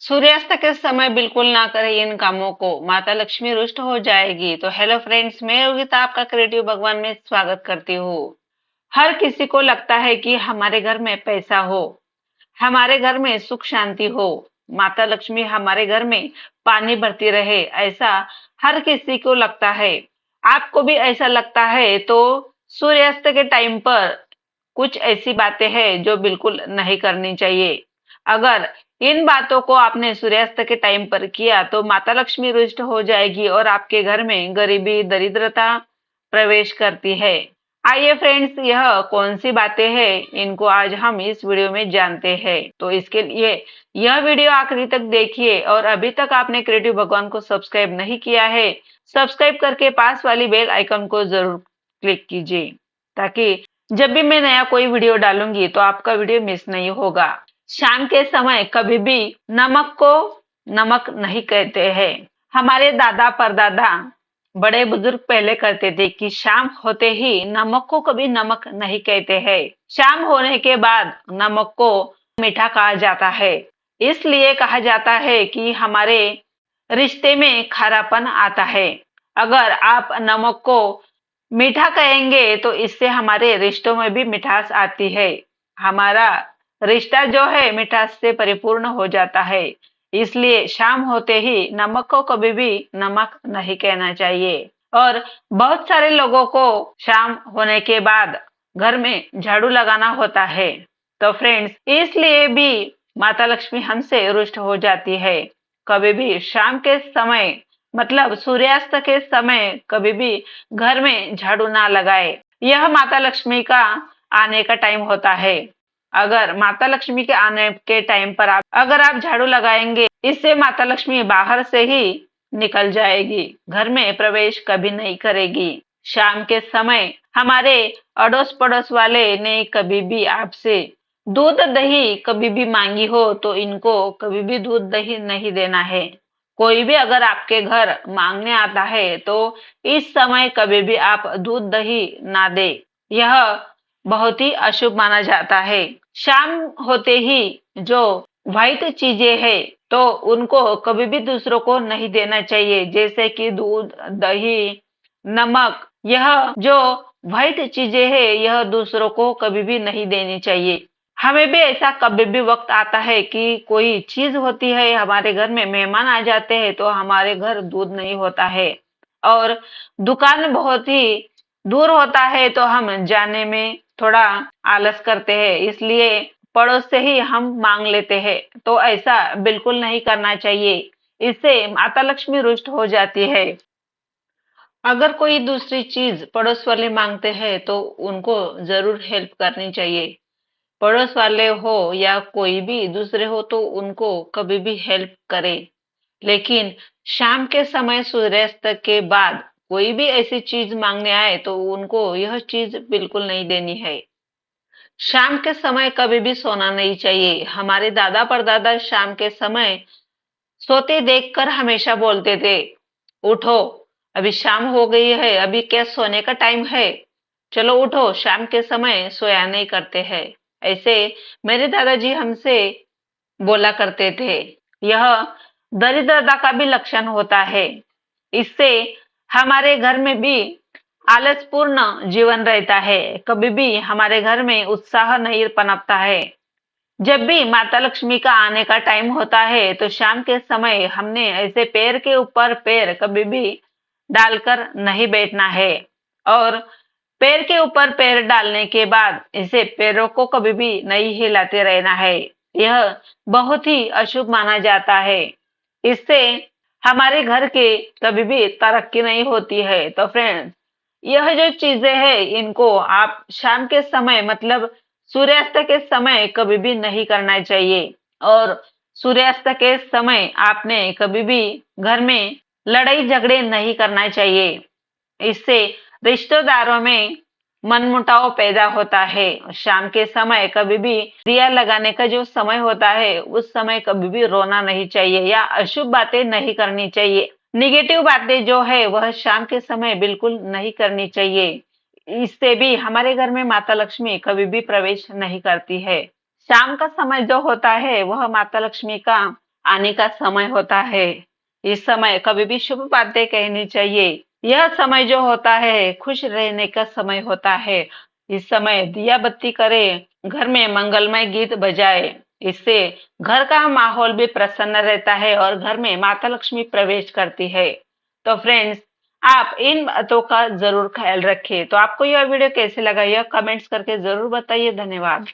सूर्यास्त के समय बिल्कुल ना करें इन कामों को, माता लक्ष्मी रुष्ट हो जाएगी। तो हेलो फ्रेंड्स, मैं योगिता आपका क्रिएटिव भगवान में स्वागत करती हूँ। हर किसी को लगता है कि हमारे घर में पैसा हो, हमारे घर में सुख शांति हो, माता लक्ष्मी हमारे घर में पानी भरती रहे, ऐसा हर किसी को लगता है। आपको भी ऐसा लगता है तो सूर्यास्त के टाइम पर कुछ ऐसी बातें हैं जो बिल्कुल नहीं करनी चाहिए। अगर इन बातों को आपने सूर्यास्त के टाइम पर किया तो माता लक्ष्मी रुष्ट हो जाएगी और आपके घर में गरीबी दरिद्रता प्रवेश करती है। आइए फ्रेंड्स, यह कौन सी बातें हैं, इनको आज हम इस वीडियो में जानते हैं। तो इसके लिए यह वीडियो आखिरी तक देखिए और अभी तक आपने क्रिएटिव भगवान को सब्सक्राइब नहीं किया है, सब्सक्राइब करके पास वाली बेल आइकन को जरूर क्लिक कीजिए, ताकि जब भी मैं नया कोई वीडियो डालूंगी तो आपका वीडियो मिस नहीं होगा। शाम के समय कभी भी नमक को नमक नहीं कहते हैं। हमारे दादा परदादा बड़े बुजुर्ग पहले कहते थे कि शाम होते ही नमक को कभी नमक नहीं कहते हैं। शाम होने के बाद नमक को मीठा कहा जाता है। इसलिए कहा जाता है कि हमारे रिश्ते में खारापन आता है। अगर आप नमक को मीठा कहेंगे तो इससे हमारे रिश्तों में भी मिठास आती है। हमारा रिश्ता जो है मिठास से परिपूर्ण हो जाता है। इसलिए शाम होते ही नमक को कभी भी नमक नहीं कहना चाहिए। और बहुत सारे लोगों को शाम होने के बाद घर में झाड़ू लगाना होता है। तो फ्रेंड्स, इसलिए भी माता लक्ष्मी हमसे रुष्ट हो जाती है। कभी भी शाम के समय मतलब सूर्यास्त के समय कभी भी घर में झाड़ू ना लगाए। यह माता लक्ष्मी का आने का टाइम होता है। अगर माता लक्ष्मी के आने के टाइम पर अगर आप झाड़ू लगाएंगे, इससे माता लक्ष्मी बाहर से ही निकल जाएगी, घर में प्रवेश कभी नहीं करेगी। शाम के समय हमारे अड़ोस पड़ोस वाले ने कभी भी आपसे दूध दही कभी भी मांगी हो तो इनको कभी भी दूध दही नहीं देना है। कोई भी अगर आपके घर मांगने आता है तो इस समय कभी भी आप दूध दही ना दे। यह बहुत ही अशुभ माना जाता है। शाम होते ही जो व्हाइट चीजें है तो उनको कभी भी दूसरों को नहीं देना चाहिए, जैसे कि दूध दही नमक। यह जो व्हाइट चीजें है यह दूसरों को कभी भी नहीं देनी चाहिए। हमें भी ऐसा कभी भी वक्त आता है कि कोई चीज होती है, हमारे घर में मेहमान आ जाते हैं तो हमारे घर दूध नहीं होता है और दुकान बहुत ही दूर होता है तो हम जाने में थोड़ा आलस करते हैं, इसलिए पड़ोस से ही हम मांग लेते हैं। तो ऐसा बिल्कुल नहीं करना चाहिए, इससे माता लक्ष्मी रुष्ट हो जाती है। अगर कोई दूसरी चीज पड़ोस वाले मांगते हैं तो उनको जरूर हेल्प करनी चाहिए। पड़ोस वाले हो या कोई भी दूसरे हो तो उनको कभी भी हेल्प करे। लेकिन शाम के समय सूर्यास्त के बाद कोई भी ऐसी चीज मांगने आए तो उनको यह चीज बिल्कुल नहीं देनी है। शाम के समय कभी भी सोना नहीं चाहिए। हमारे दादा परदादा शाम के समय सोते देखकर हमेशा बोलते थे, उठो, अभी शाम हो गई है, अभी क्या सोने का टाइम है, चलो उठो, शाम के समय सोया नहीं करते हैं। ऐसे मेरे दादाजी हमसे बोला करते थे। यह दरिद्रता का भी लक्षण होता है। इससे हमारे घर में भी आलसपूर्ण जीवन रहता है, कभी भी हमारे घर में उत्साह नहीं पनपता है। जब भी माता लक्ष्मी का आने का टाइम होता है तो शाम के समय हमने ऐसे पैर के ऊपर पैर कभी भी डालकर नहीं बैठना है और पैर के ऊपर पैर डालने के बाद इसे पैरों को कभी भी नहीं हिलाते रहना है। यह बहुत ही अशुभ माना जाता है। इससे हमारे घर के कभी भी तरक्की नहीं होती है। तो फ्रेंड्स, यह जो चीजें हैं इनको आप शाम के समय मतलब सूर्यास्त के समय कभी भी नहीं करना चाहिए। और सूर्यास्त के समय आपने कभी भी घर में लड़ाई झगड़े नहीं करना चाहिए। इससे रिश्तेदारों में मनमुटाव पैदा होता है। शाम के समय कभी भी दिया लगाने का जो समय होता है उस समय कभी भी रोना नहीं चाहिए या अशुभ बातें नहीं करनी चाहिए। निगेटिव बातें जो है वह शाम के समय बिल्कुल नहीं करनी चाहिए। इससे भी हमारे घर में माता लक्ष्मी कभी भी प्रवेश नहीं करती है। शाम का समय जो होता है वह माता लक्ष्मी का आने का समय होता है। इस समय कभी भी शुभ बातें कहनी चाहिए। यह समय जो होता है खुश रहने का समय होता है। इस समय दिया बत्ती करें, घर में मंगलमय गीत बजाए। इससे घर का माहौल भी प्रसन्न रहता है और घर में माता लक्ष्मी प्रवेश करती है। तो फ्रेंड्स, आप इन बातों का जरूर ख्याल रखें। तो आपको यह वीडियो कैसे लगा यह कमेंट्स करके जरूर बताइए। धन्यवाद।